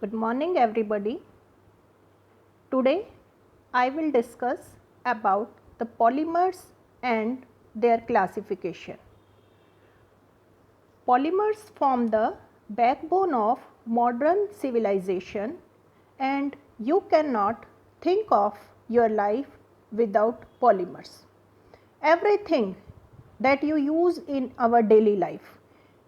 Good morning everybody. Today I will discuss about the polymers and their classification. Polymers form the backbone of modern civilization and you cannot think of your life without polymers. Everything that you use in our daily life,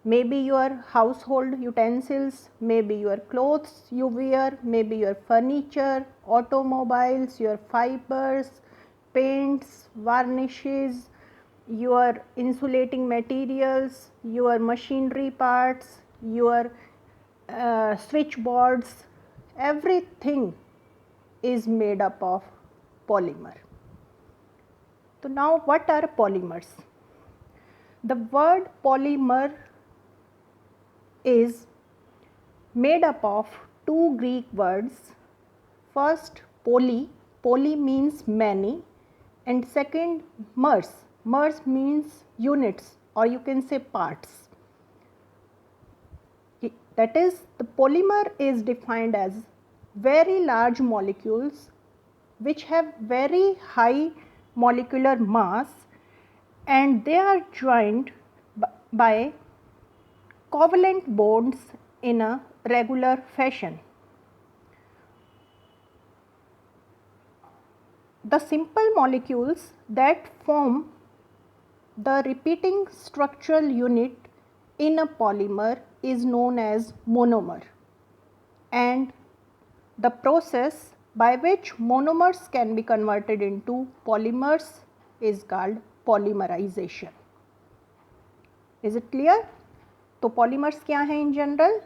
maybe your household utensils, maybe your clothes you wear, maybe your furniture, automobiles, your fibers, paints, varnishes, your insulating materials, your machinery parts, your switchboards, everything is made up of polymer. So now what are polymers? The word polymer is made up of two Greek words. First poly, poly means many, and second mers, mers means units or you can say parts. That is, the polymer is defined as very large molecules which have very high molecular mass and they are joined by covalent bonds in a regular fashion. The simple molecules that form the repeating structural unit in a polymer is known as monomer, and the process by which monomers can be converted into polymers is called polymerization. Is it clear? तो polymers क्या हैं in general?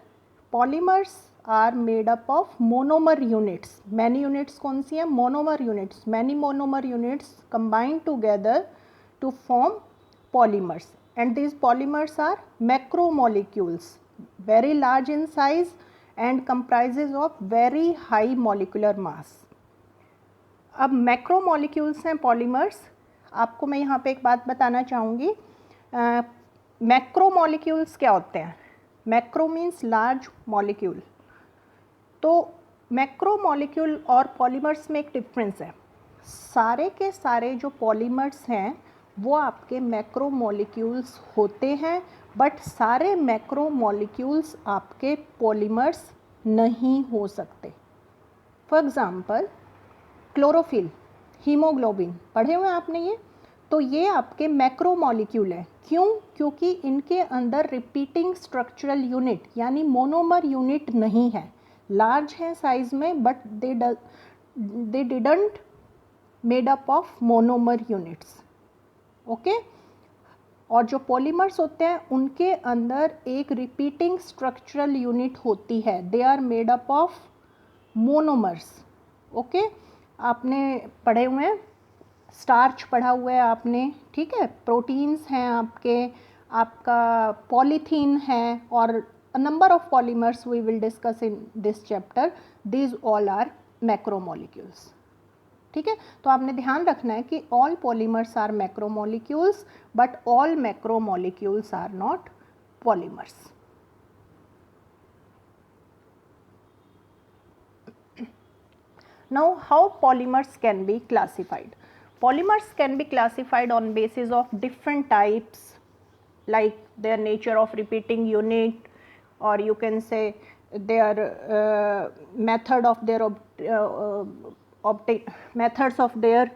Polymers are made up of monomer units. Many units कौन सी हैं? Monomer units. Many monomer units combine together to form polymers, and these polymers are macromolecules, very large in size and comprises of very high molecular mass. अब macromolecules हैं polymers. आपको मैं यहाँ पे एक बात बताना चाहूँगी. मैक्रोमोलिक्यूल्स क्या होते हैं? Macro means large molecule. तो मैक्रोमोलिक्यूल और पॉलीमर्स में एक डिफरेंस है. सारे के सारे जो पॉलीमर्स हैं वो आपके मैक्रोमोलिक्यूल्स होते हैं, बट सारे मैक्रोमोलिक्यूल्स आपके पॉलीमर्स नहीं हो सकते. फॉर एग्ज़ाम्पल क्लोरोफिल, हीमोग्लोबिन, पढ़े हुए हैं आपने ये? तो ये आपके मैक्रोमोलिक्यूल है. क्यों? क्योंकि इनके अंदर रिपीटिंग स्ट्रक्चरल यूनिट यानी मोनोमर यूनिट नहीं है. लार्ज हैं साइज में but they didn't made up of monomer units. Okay. और जो पॉलीमर्स होते हैं उनके अंदर एक रिपीटिंग स्ट्रक्चरल यूनिट होती है. They are made up of monomers. Okay. आपने पढ़े हुए हैं, स्टार्च पढ़ा हुआ है आपने, ठीक है. प्रोटीन्स हैं आपके, आपका पॉलीथीन है और a number of polymers we will discuss in this chapter. These all are macromolecules. ठीक है. तो आपने ध्यान रखना है कि all polymers are macromolecules but all macromolecules are not polymers. Now how polymers can be classified? Polymers can be classified on basis of different types like their nature of repeating unit, or you can say their method of their methods of their,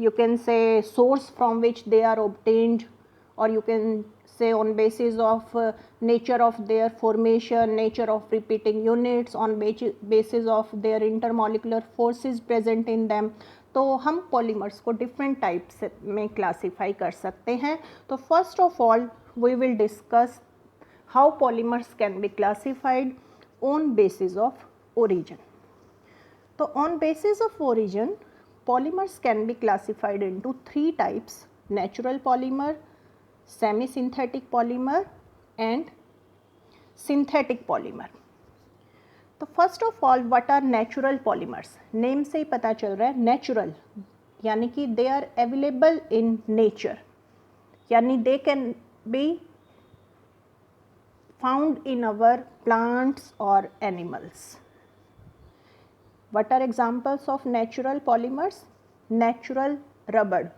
you can say source from which they are obtained, or you can say on basis of nature of their formation, nature of repeating units, on basis of their intermolecular forces present in them. तो हम polymers को different types में classify कर सकते हैं. तो first of all we will discuss how polymers can be classified on basis of origin. तो on basis of origin polymers can be classified into three types: natural polymer, semi-synthetic polymer and synthetic polymer. तो first of all what are natural polymers? Name से ही पता चल रहा है natural, यानी कि they are available in nature, यानी they can be found in our plants or animals. What are examples of natural polymers? Natural rubber,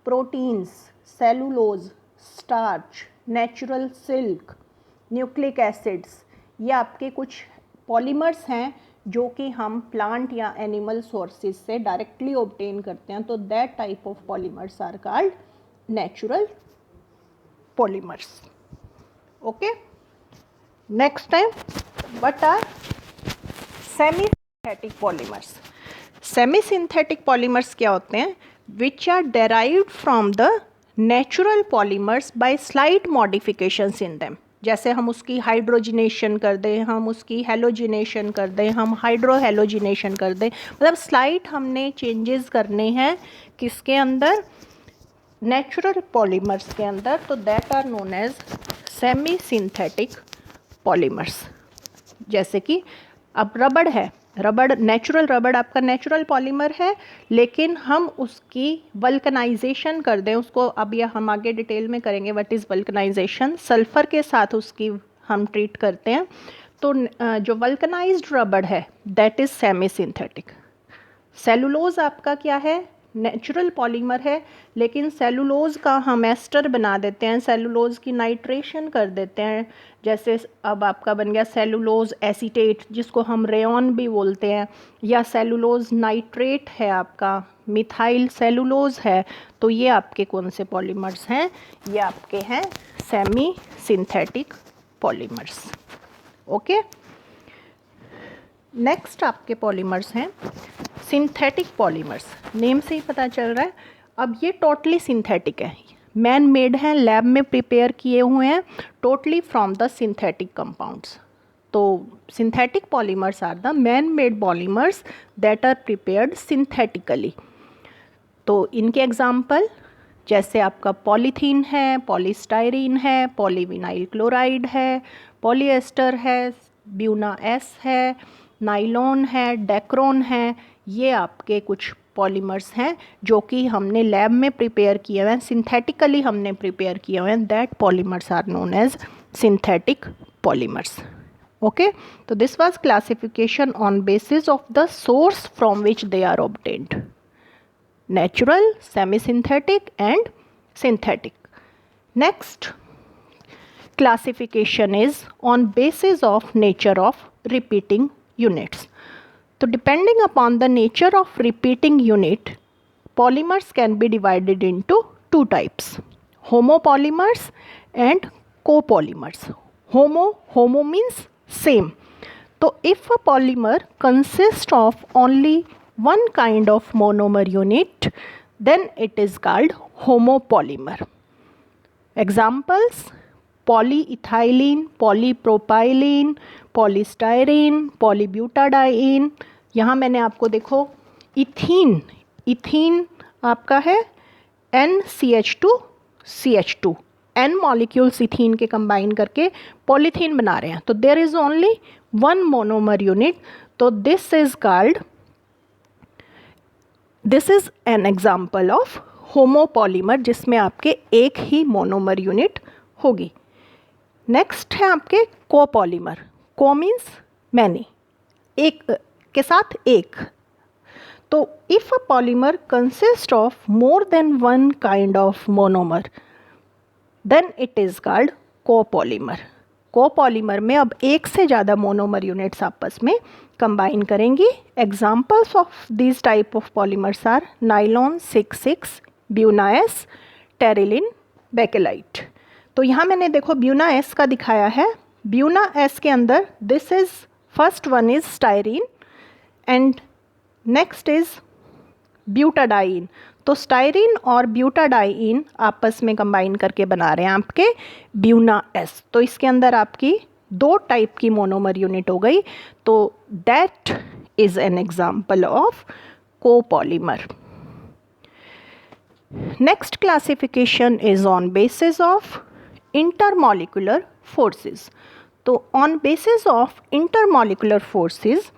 proteins, cellulose, starch, natural silk, nucleic acids, ये आपके कुछ पॉलीमर्स हैं जो कि हम प्लांट या animal sources से डायरेक्टली ऑब्टेन करते हैं. तो that type of polymers are called natural polymers. Okay, next time what are semi synthetic polymers. Semi synthetic polymers क्या होते हैं? Which are derived from the natural polymers by slight modifications in them. जैसे हम उसकी hydrogenation कर दें, हम उसकी हेलोजिनेशन कर दें, हम हाइड्रोहेलोजिनेशन कर दें, मतलब स्लाइट हमने चेंजेस करने हैं किसके अंदर? नेचुरल पॉलीमर्स के अंदर. तो that are known as semi synthetic polymers. जैसे कि अब रबड़ है, रबड़, नेचुरल रबड़ आपका नेचुरल पॉलीमर है, लेकिन हम उसकी वल्कनाइजेशन कर दें उसको. अब यह हम आगे डिटेल में करेंगे व्हाट इज़ वल्कनाइजेशन. सल्फ़र के साथ उसकी हम ट्रीट करते हैं. तो जो वल्कनाइज्ड रबड़ है that is semi synthetic. Cellulose आपका क्या है? नेचुरल पॉलीमर है, लेकिन सेलुलोज का हम एस्टर बना देते हैं, सेलुलोज की नाइट्रेशन कर देते हैं. जैसे अब आपका बन गया सेलुलोज एसीटेट, जिसको हम रेयन भी बोलते हैं, या सेलुलोज नाइट्रेट है आपका, मिथाइल सेलुलोज है. तो ये आपके कौन से पॉलीमर्स हैं? ये आपके हैं semi synthetic polymers. Okay, next आपके पॉलीमर्स हैं सिंथेटिक पॉलीमर्स. नेम से ही पता चल रहा है. अब ये टोटली सिंथेटिक है, मैन मेड हैं, लैब में प्रिपेयर किए हुए हैं, totally from the synthetic compounds. तो synthetic polymers are the man made polymers that are prepared synthetically. तो इनके एग्जाम्पल जैसे आपका पॉलीथीन है, पॉलीस्टाइरीन है, पॉलीविनाइल क्लोराइड है, पॉलीएस्टर है, ब्यूना एस है, नाइलॉन है, डेक्रोन है. ये आपके कुछ पॉलीमर्स हैं जो कि हमने लैब में प्रिपेयर किए हुए हैं, सिंथेटिकली हमने प्रिपेयर किए हुए हैं. That polymers are known as synthetic polymers. Okay, तो this was classification on basis of the source from which they are obtained. Natural, semi synthetic and synthetic. Next classification is on basis of nature of repeating units. So depending upon the nature of repeating unit, polymers can be divided into two types: homopolymers and copolymers. Homo means same. So if a polymer consists of only one kind of monomer unit, then it is called homopolymer. Examples: polyethylene, polypropylene, polystyrene, polybutadiene. यहाँ मैंने आपको देखो ethene, ethene आपका है NCH2CH2, N molecules ethene के combine करके polythene बना रहे हैं. तो there is only one monomer unit. तो this is called, this is an example of homopolymer जिसमें आपके एक ही मोनोमर यूनिट होगी. नेक्स्ट है आपके कोपॉलीमर. को मीन्स मैनी, एक के साथ एक. तो if a polymer consist of more than one kind of monomer, then it is called copolymer. Copolymer में अब एक से ज़्यादा मोनोमर यूनिट्स आपस में कंबाइन करेंगी. Examples of this type of polymers are nylon 6,6, Buna S, terylene, bakelite. तो यहाँ मैंने देखो ब्यूना एस का दिखाया है. ब्यूना एस के अंदर this is first one is styrene and next is butadiene. तो स्टाइरीन और ब्यूटाडाइन आपस में कंबाइन करके बना रहे हैं आपके ब्यूना एस. तो इसके अंदर आपकी दो टाइप की मोनोमर यूनिट हो गई. तो that is an example of copolymer. Next classification is on basis of intermolecular forces. So on basis of intermolecular forces,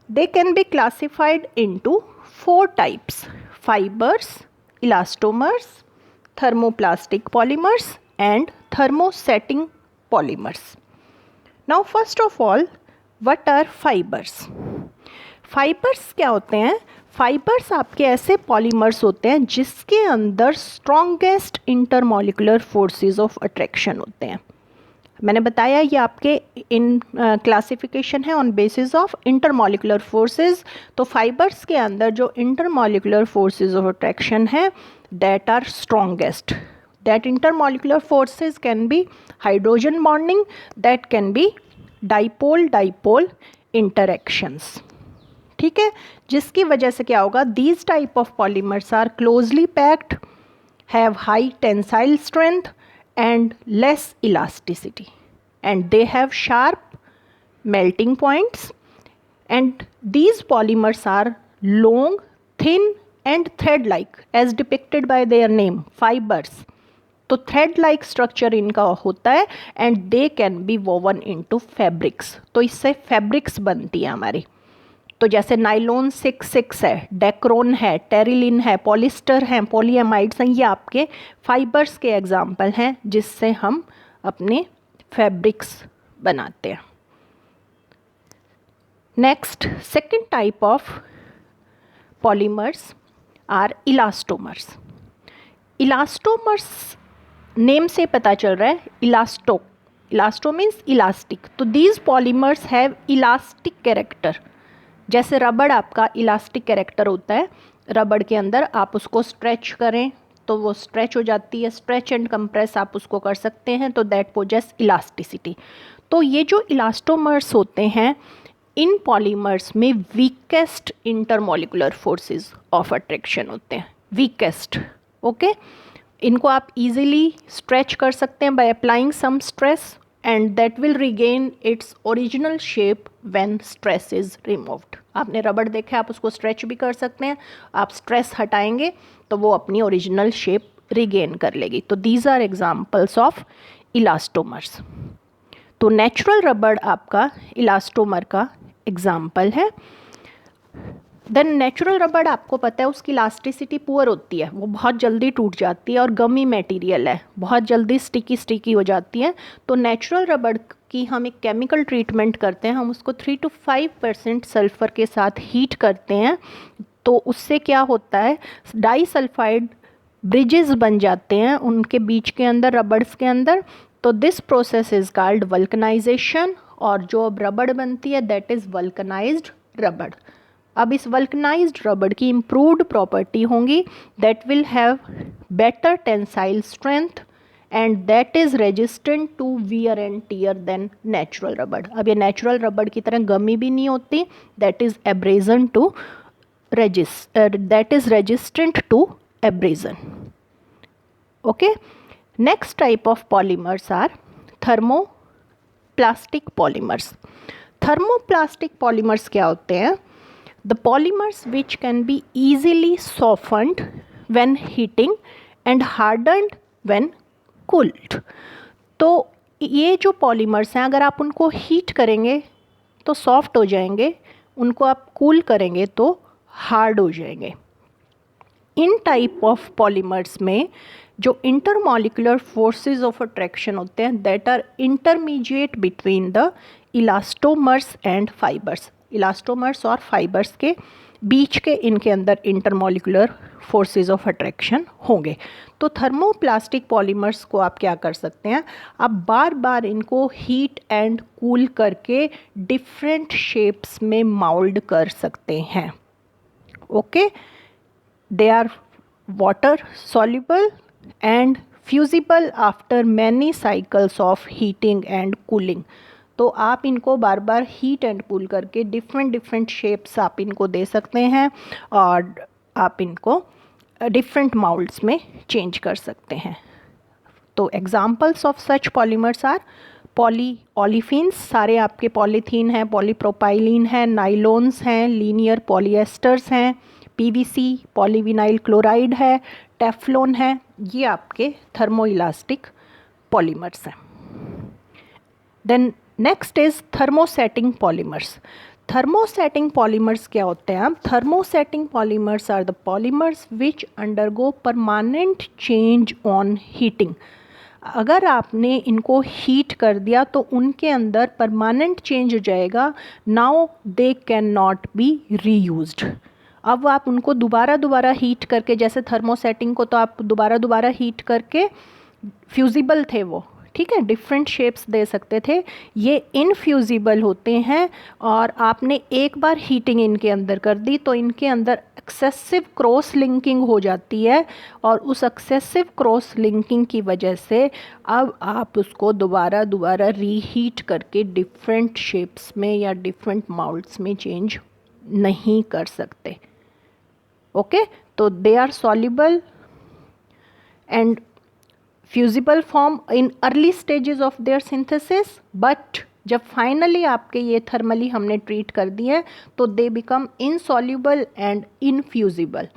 they can be classified into four types: fibers, elastomers, thermoplastic polymers and thermosetting polymers. Now first of all, what are fibres? Fibres क्या होते हैं? Fibres आपके ऐसे polymers होते हैं जिसके अंदर strongest intermolecular forces of attraction होते हैं। मैंने बताया ये आपके इन क्लासिफिकेशन है on basis of intermolecular forces. तो फाइबर्स के अंदर जो इंटरमॉलिक्यूलर फोर्सेस ऑफ अट्रैक्शन है that are strongest. That intermolecular forces can be hydrogen bonding, that can be dipole dipole interactions. ठीक है, जिसकी वजह से क्या होगा, these type of polymers are closely packed, have high tensile strength and less elasticity, and they have sharp melting points, and these polymers are long, thin and thread like as depicted by their name fibers। तो thread like structure इनका होता है and they can be woven into fabrics। तो इससे fabrics बनती है हमारी। तो जैसे नाइलॉन 6 है, डेक्रोन है, टेरिलिन है, पॉलिस्टर हैं, पॉलीएमाइड्स हैं, ये आपके फाइबर्स के एग्जाम्पल हैं जिससे हम अपने फैब्रिक्स बनाते हैं। Next, second type of polymers are elastomers. Elastomers name से पता चल रहा है, इलास्टो मीन्स इलास्टिक। तो these polymers have elastic character. जैसे रबड़ आपका इलास्टिक कैरेक्टर होता है, रबड़ के अंदर आप उसको स्ट्रेच करें तो वो स्ट्रेच हो जाती है, स्ट्रेच एंड कंप्रेस आप उसको कर सकते हैं, तो दैट पोजेस इलास्टिसिटी। तो ये जो इलास्टोमर्स होते हैं, इन पॉलीमर्स में weakest intermolecular forces of attraction होते हैं, वीकेस्ट। ओके, इनको आप इजीली स्ट्रेच कर सकते हैं by applying some stress and that will regain its original shape when stress is removed। आपने रबड़ देखा है, आप उसको स्ट्रेच भी कर सकते हैं, आप स्ट्रेस हटाएंगे तो वो अपनी ओरिजिनल शेप रिगेन कर लेगी। तो these are examples of elastomers. तो नेचुरल रबड़ आपका इलास्टोमर का एग्जाम्पल है। देन नेचुरल रबड़ आपको पता है उसकी इलास्टिसिटी पुअर होती है, वो बहुत जल्दी टूट जाती है और गमी मटेरियल है, बहुत जल्दी स्टिकी हो जाती है। तो नेचुरल रबड़ की हम एक केमिकल ट्रीटमेंट करते हैं, हम उसको 3 to 5% सल्फ़र के साथ हीट करते हैं। तो उससे क्या होता है, डाइसल्फाइड ब्रिजेस बन जाते हैं उनके बीच के अंदर, रबड़्स के अंदर। तो this process is called vulcanization, और जो अब रबड़ बनती है दैट इज़ वल्कनाइज्ड रबड़। अब इस वल्कनाइज्ड रबड़ की इम्प्रूव्ड प्रॉपर्टी होंगी, that will have better tensile strength and that is resistant to wear and tear than natural रबड़। अब ये नेचुरल रबड़ की तरह गमी भी नहीं होती, that is abrasion to that is resistant to abrasion. Okay, next type of polymers are thermoplastic polymers. Thermoplastic polymers क्या होते हैं? The polymers which can be easily softened when heating and hardened when cooled। तो ये जो polymers हैं, अगर आप उनको हीट करेंगे तो सॉफ्ट हो जाएंगे, उनको आप कूल करेंगे तो हार्ड हो जाएंगे। इन टाइप ऑफ पॉलीमर्स में जो इंटरमॉलिक्यूलर फोर्सेस ऑफ अट्रैक्शन होते हैं that are intermediate between the elastomers and fibres. Elastomers और फाइबर्स के बीच के इनके अंदर इंटरमॉलिक्यूलर फोर्सेस ऑफ अट्रैक्शन होंगे। तो थर्मोप्लास्टिक पॉलीमर्स को आप क्या कर सकते हैं, आप बार बार इनको हीट एंड कूल करके डिफरेंट शेप्स में माउल्ड कर सकते हैं। Okay, they are water soluble and fusible after many cycles of heating and cooling. तो आप इनको बार बार हीट एंड कूल करके डिफरेंट शेप्स आप इनको दे सकते हैं और आप इनको डिफरेंट माउल्ड्स में चेंज कर सकते हैं। तो examples of such polymers are polyolefins, सारे आपके पॉलीथीन हैं, पॉलीप्रोपाइलीन हैं, नाइलॉन्स हैं, लीनियर पॉलीएस्टर्स हैं, पीवीसी, पॉलीविनाइल क्लोराइड है, टेफ्लॉन है, ये आपके थर्मोइलास्टिक पॉलीमर्स हैं। Then next is thermosetting polymers. Thermosetting polymers क्या होते हैं? Thermosetting polymers are the polymers which undergo permanent change on heating. अगर आपने इनको हीट कर दिया तो उनके अंदर परमानेंट चेंज हो जाएगा। Now they can not B reused. अब आप उनको दोबारा हीट करके, जैसे थर्मोसेटिंग को तो आप दोबारा हीट करके फ्यूजिबल थे वो, ठीक है, डिफरेंट शेप्स दे सकते थे। ये इनफ्यूजिबल होते हैं और आपने एक बार हीटिंग इनके अंदर कर दी तो इनके अंदर एक्सेसिव क्रॉस लिंकिंग हो जाती है और उस एक्सेसिव क्रॉस लिंकिंग की वजह से अब आप उसको दोबारा रीहीट करके डिफरेंट शेप्स में या डिफरेंट माउल्ड्स में चेंज नहीं कर सकते। ओके, तो they are soluble and fusible form in early stages of their synthesis, but जब फाइनली आपके ये थर्मली हमने ट्रीट कर दिए हैं तो they become insoluble and infusible,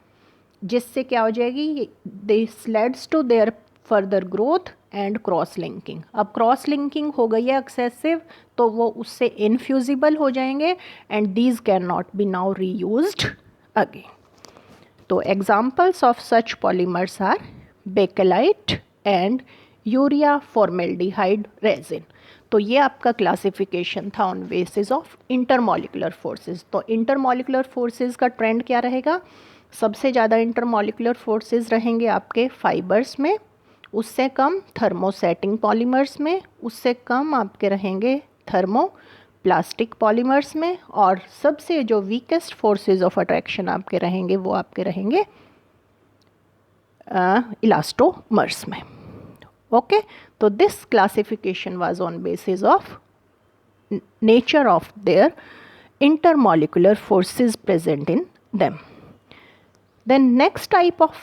जिससे क्या हो जाएगी, they sleds to their further growth and cross linking. अब क्रॉस लिंकिंग हो गई है एक्सेसिव तो वो उससे इनफ्यूजिबल हो जाएंगे and these can not be now reused again. तो examples of such polymers are bakelite and urea formaldehyde resin. तो ये आपका क्लासिफिकेशन था on basis of intermolecular forces. तो इंटरमॉलिकुलर फोर्सेस का ट्रेंड क्या रहेगा, सबसे ज़्यादा इंटरमॉलिकुलर फोर्सेस रहेंगे आपके फाइबर्स में, उससे कम थर्मोसेटिंग पॉलीमर्स में, उससे कम आपके रहेंगे थर्मोप्लास्टिक पॉलीमर्स में, और सबसे जो वीकेस्ट फोर्सेस ऑफ अट्रैक्शन आपके रहेंगे वो आपके रहेंगे इलास्टोमर्स में। ओके, तो this classification was on basis of nature of their intermolecular forces present in them. Then next type of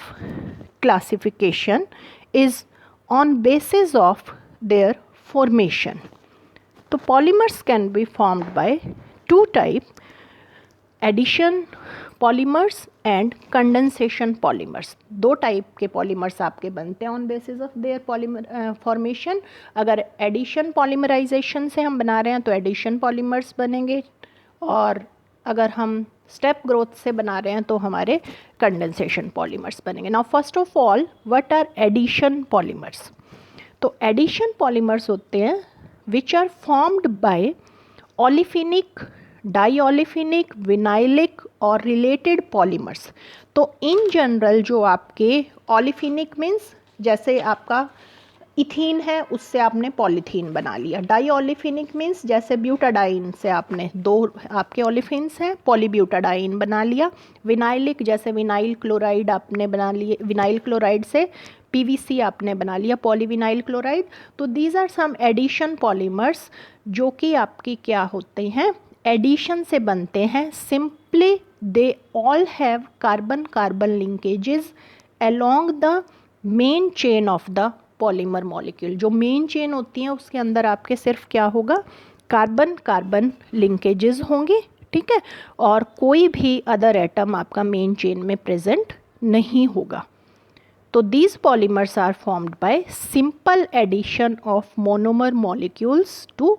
classification is on basis of their formation. So polymers can be formed by two types, addition polymers and condensation polymers. दो type के polymers आपके बनते हैं on basis of their polymer formation. अगर addition polymerisation से हम बना रहे हैं तो एडिशन पॉलीमर्स बनेंगे, और अगर हम स्टेप ग्रोथ से बना रहे हैं तो हमारे कंडेंसेशन पॉलीमर्स बनेंगे। Now first of all what are addition polymers. तो एडिशन पॉलीमर्स होते हैं which are formed by olefinic, diolefinic, vinylic और रिलेटेड पॉलीमर्स। तो इन जनरल जो आपके ओलिफिनिक मीन्स जैसे आपका इथीन है उससे आपने पॉलीथीन बना लिया, डाईओलिफिनिक मीन्स जैसे ब्यूटाडाइन से आपने दो आपके ओलिफिन्स हैं पॉलीब्यूटाडाइन बना लिया, विनाइलिक जैसे विनाइल क्लोराइड आपने बना लिए, विनाइल क्लोराइड से पीवीसी आपने बना लिया पॉलीविनाइल क्लोराइड। तो these are some addition polymers जो कि आपकी क्या होते हैं, एडिशन से बनते हैं। Simply they all have carbon carbon linkages along the main chain of the polymer molecule. जो मेन चेन होती है उसके अंदर आपके सिर्फ क्या होगा, कार्बन कार्बन लिंकेजेस होंगे, ठीक है, और कोई भी अदर एटम आपका मेन चेन में प्रेजेंट नहीं होगा। तो these polymers are formed by simple addition of monomer molecules to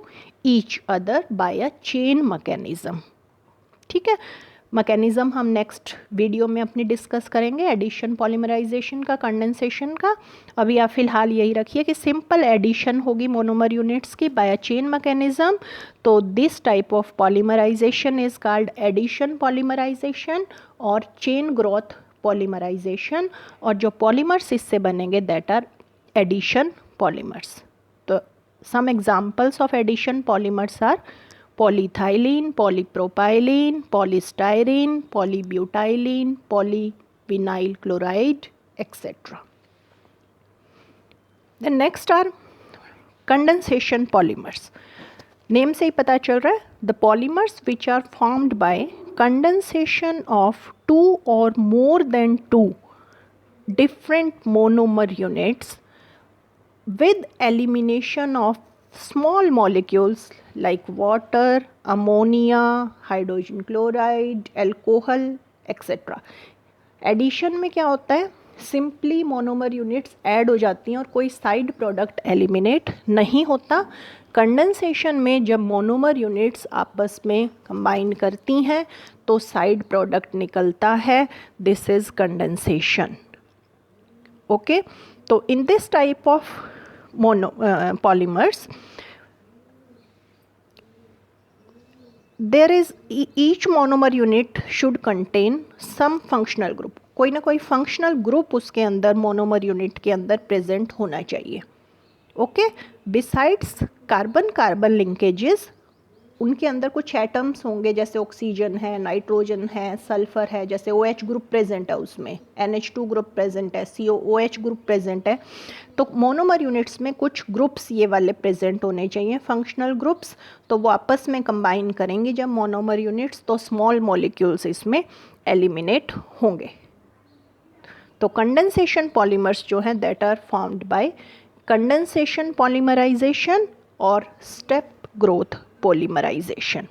each other by a chain mechanism। ठीक है, मैकेनिज्म हम नेक्स्ट वीडियो में अपनी डिस्कस करेंगे, एडिशन पॉलीमराइजेशन का, कंडेंसेशन का। अभी आप फिलहाल यही रखिए कि सिंपल एडिशन होगी मोनोमर यूनिट्स की बाय अ चेन मैकेनिज्म। तो this type of polymerization is called addition polymerization और चेन ग्रोथ पॉलीमराइजेशन, और जो पॉलीमर्स इससे बनेंगे दैट आर एडिशन पॉलीमर्स। तो some examples of addition polymers are polyethylene, polypropylene, polystyrene, polybutylene, polyvinyl chloride, etc. The next are condensation polymers. Name से ही पता चल रहा है, the polymers which are formed by condensation of two or more than two different monomer units with elimination of small molecules like water, ammonia, hydrogen chloride, alcohol, etc. Addition में क्या होता है, सिंपली मोनोमर यूनिट्स ऐड हो जाती हैं और कोई side product eliminate नहीं होता। कंडेंसेशन में जब मोनोमर यूनिट्स आपस में कंबाइन करती हैं तो साइड प्रोडक्ट निकलता है, दिस इज कंडेंसेशन। ओके, तो in this type of polymers, there is each monomer unit should contain some functional group. कोई ना कोई फंक्शनल ग्रुप उसके अंदर मोनोमर यूनिट के अंदर प्रेजेंट होना चाहिए. Okay, besides carbon carbon linkages, उनके अंदर कुछ एटम्स होंगे, जैसे ऑक्सीजन है, नाइट्रोजन है, सल्फर है, जैसे OH ग्रुप प्रेजेंट है, उसमें NH2 ग्रुप प्रेजेंट है, COOH ग्रुप प्रेजेंट है. तो मोनोमर यूनिट्स में कुछ ग्रुप्स ये वाले प्रेजेंट होने चाहिए, फंक्शनल ग्रुप्स. तो वो आपस में कंबाइन करेंगे जब मोनोमर यूनिट्स, तो स्मॉल मॉलिक्यूल्स इसमें एलिमिनेट होंगे. तो कंडेंसेशन पॉलीमर्स जो हैं that are formed by condensation polymerization और step growth polymerization.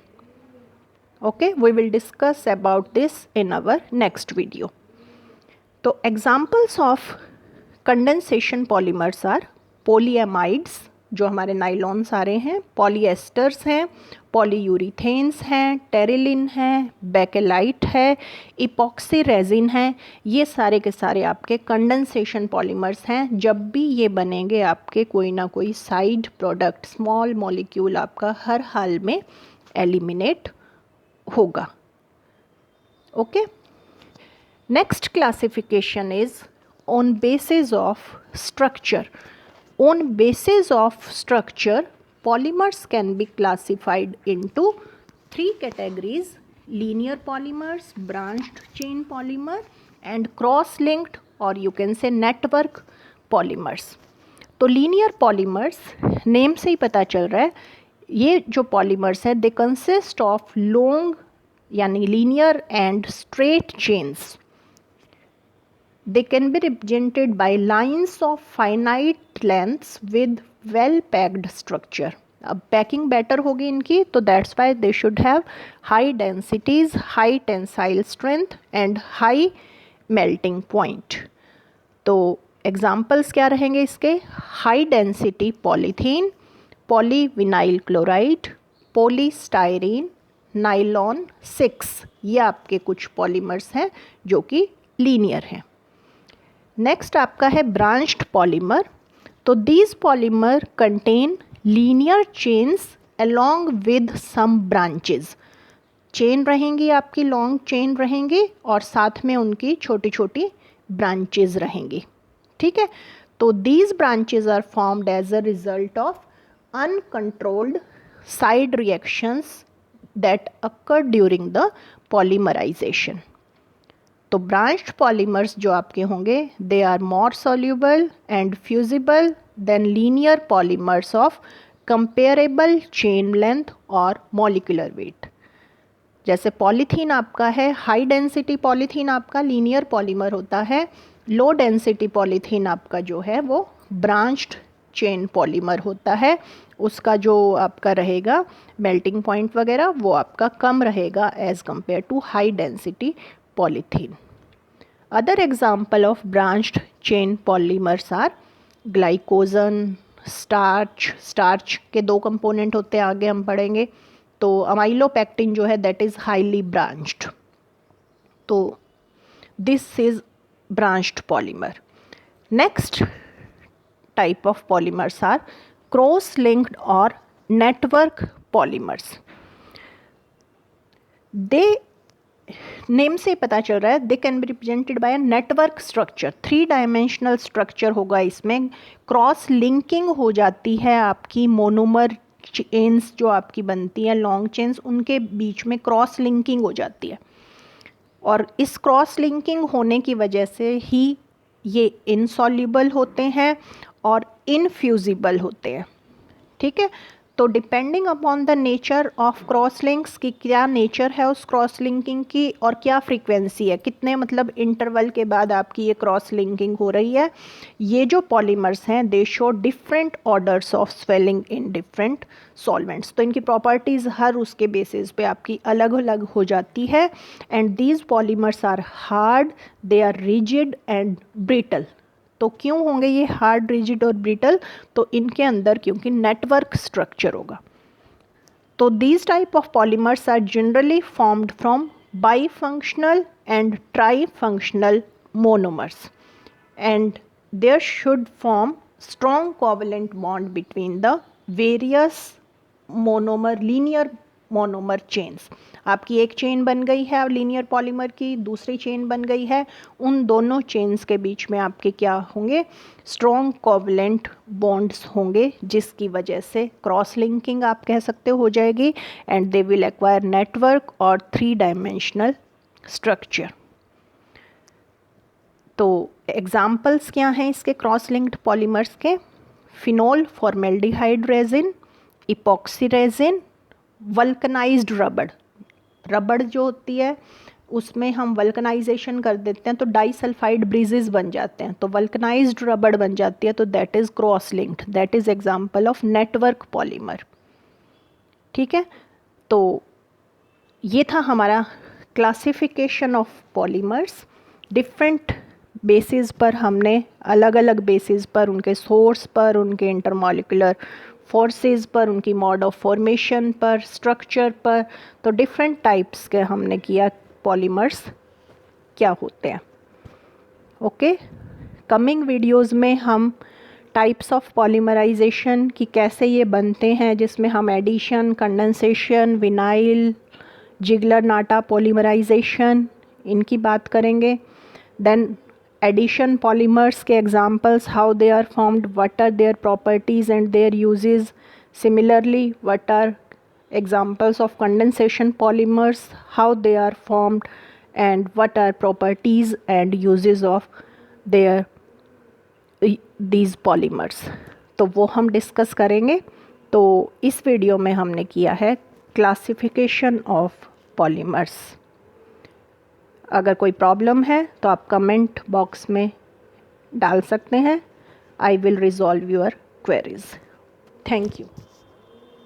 Okay, we will discuss about this in our next video. So examples of condensation polymers are polyamides, जो हमारे nylon सारे हैं, पॉलीएस्टर्स हैं, पॉलीयूरीथेन्स हैं, टेरिलिन है, बेकेलाइट है, इपॉक्सी रेजिन है. ये सारे के सारे आपके कंडेंसेशन पॉलीमर्स हैं. जब भी ये बनेंगे आपके कोई ना कोई साइड प्रोडक्ट, स्मॉल मॉलिक्यूल आपका हर हाल में एलिमिनेट होगा. Okay, next classification is on basis of structure. On basis of structure, polymers can be classified into 3 categories: linear polymers, branched chain polymer, and cross-linked or you can say network polymers. तो linear polymers name से ही पता चल रहा है, ये जो polymers है they consist of long यानी linear and straight chains. They can be represented by lines of finite lengths with well packed structure. अब पैकिंग बेटर होगी इनकी, तो that's why they should have high densities, high tensile strength and high melting point. तो examples क्या रहेंगे इसके? High density polythene, polyvinyl chloride, polystyrene, nylon 6, ये आपके कुछ पॉलीमर्स हैं जो कि लीनियर हैं. नेक्स्ट आपका है ब्रांच्ड पॉलीमर. तो these polymer contain linear chains along with some branches. Chain रहेंगी आपकी, लॉन्ग चेन रहेंगी और साथ में उनकी छोटी छोटी ब्रांचेस रहेंगी. ठीक है, तो these branches are formed as a result of uncontrolled side reactions that occur during the polymerization. तो ब्रांच्ड पॉलीमर्स जो आपके होंगे they are more soluble and fusible than linear polymers of comparable chain length और molecular weight. जैसे polythene आपका है, high density polythene आपका linear polymer होता है, लो डेंसिटी पॉलीथीन आपका जो है वो ब्रांच्ड चेन पॉलीमर होता है. उसका जो आपका रहेगा मेल्टिंग पॉइंट वगैरह वो आपका कम रहेगा as compare to high density polythene. Other example of branched chain polymers are glycogen, starch. starch के 2 कंपोनेंट होते हैं, आगे हम पढ़ेंगे. तो अमाइलोपेक्टिन जो है दैट इज़ हाईली ब्रांच्ड. तो this is branched polymer. Next type of polymers are cross linked और नेटवर्क पॉलीमर्स. दे नेम से पता चल रहा है they can be represented by a network structure. 3 dimensional structure होगा इसमें. क्रॉस लिंकिंग हो जाती है आपकी मोनोमर चेन्स जो आपकी बनती हैं, लॉन्ग चेन्स, उनके बीच में क्रॉस लिंकिंग हो जाती है. और इस क्रॉस लिंकिंग होने की वजह से ही ये इनसॉल्युबल होते हैं और इनफ्यूजिबल होते हैं. ठीक है, तो depending upon the nature of cross links की क्या नेचर है उस क्रॉस लिंकिंग की और क्या फ्रीक्वेंसी है, कितने मतलब इंटरवल के बाद आपकी ये क्रॉस लिंकिंग हो रही है, ये जो पॉलीमर्स हैं दे show different orders of swelling in different solvents. तो इनकी प्रॉपर्टीज़ हर उसके बेसिस पे आपकी अलग अलग हो जाती है. And these polymers are hard, they are rigid and brittle. तो क्यों होंगे ये हार्ड, रिजिड और ब्रिटल? तो इनके अंदर क्योंकि नेटवर्क स्ट्रक्चर होगा. तो these type of polymers are generally formed from bifunctional and trifunctional monomers and there should form strong covalent bond between the various monomer linear monomer chains. आपकी एक chain बन गई है लीनियर पॉलीमर की, दूसरी chain बन गई है, उन दोनों चेन्स के बीच में आपके क्या होंगे, स्ट्रॉन्ग कोवलेंट बॉन्ड्स होंगे, जिसकी वजह से क्रॉस लिंकिंग आप कह सकते हो जाएगी and they will acquire network और 3 डायमेंशनल स्ट्रक्चर। तो एग्जाम्पल्स क्या हैं इसके क्रॉस लिंक्ड पॉलीमर्स के, phenol formaldehyde resin, epoxy resin, vulcanised रबड़। रबड़ जो होती है उसमें हम वल्कनाइजेशन कर देते हैं तो डाइसल्फाइड ब्रिजेस बन जाते हैं, तो वल्कनाइज्ड रबड़ बन जाती है, तो that is cross linked, that is example of network polymer. ठीक है, तो ये था हमारा classification of polymers. Different basis पर हमने अलग अलग बेसिस पर, उनके सोर्स पर, उनके इंटरमॉलिक्यूलर फोर्सेस पर, उनकी मोड ऑफ फॉर्मेशन पर, स्ट्रक्चर पर, तो डिफरेंट टाइप्स के हमने किया पॉलीमर्स क्या होते हैं। ओके, कमिंग वीडियोस में हम टाइप्स ऑफ पॉलीमराइजेशन की कैसे ये बनते हैं, जिसमें हम addition, condensation, vinyl, Ziegler Natta polymerization, इनकी बात करेंगे। देन एडिशन पॉलीमर्स के examples, how they are formed, what are their properties and their uses. Similarly what are examples of condensation polymers, how they are formed and what are properties and uses of their these polymers, तो वो हम discuss करेंगे। तो इस video में हमने किया है क्लासिफिकेशन ऑफ पॉलीमर्स। अगर कोई प्रॉब्लम है तो आप कमेंट बॉक्स में डाल सकते हैं, I will resolve your queries. Thank you.